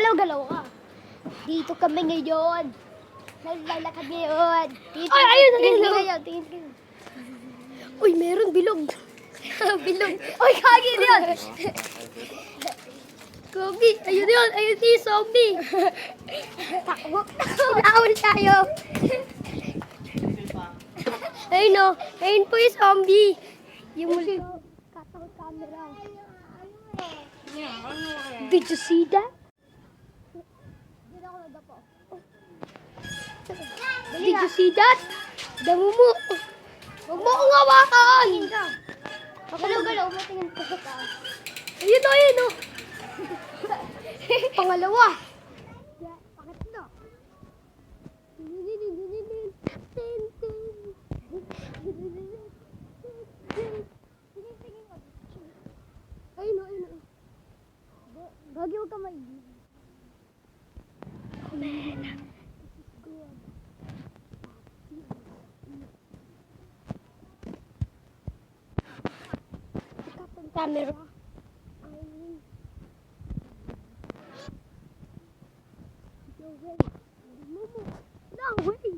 Galaw-galaw ka. Dito kami ngayon. Naglalakad ngayon. Dito, Ay, ayun, tingin ayun, kayo, tingin kayo. Uy, meron bilog. Bilog. Uy, kagi yun. Kogi, ayun yun. Ayun yung zombie. Takbo. Laon tayo. Ayun o. Ayun po yung zombie. Yung multo. Katakot camera. Did you see that? Did you see that? Damo mo. Huwag mo akong hawakan. Galaw-galaw mo, tingin ko ka. Ayun o, ayun o. Pangalawa. Pangatlo. Ayun o, ayun o. Gagi, huwag ka maigil. Camera. No way. No way.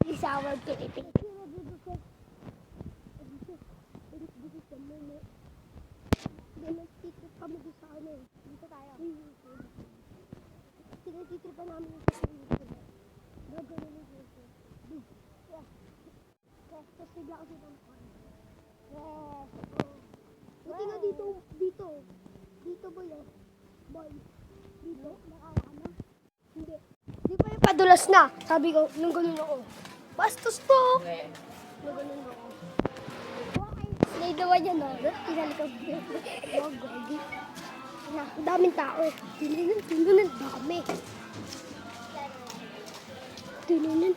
This hour to eat. Nag-titrip kami doon sa ano eh. Dito tayo. Tinag-titripan namin yung kasi dito. Bago na yung dito. Tapos bigla kasi ng pan. Yes. Buti nga dito. Dito. Dito boy oh. Boy. Dito. Nakawa ka na. Hindi. Di pa yung padulas na. Sabi ko, nung ganun ako. Bastos to. Nung ganun ako. Naidawa niya na. Tinalikod niya. Oh, gogi. Na, daming tao eh. Tinunan, dami. Tinunan.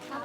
Tapos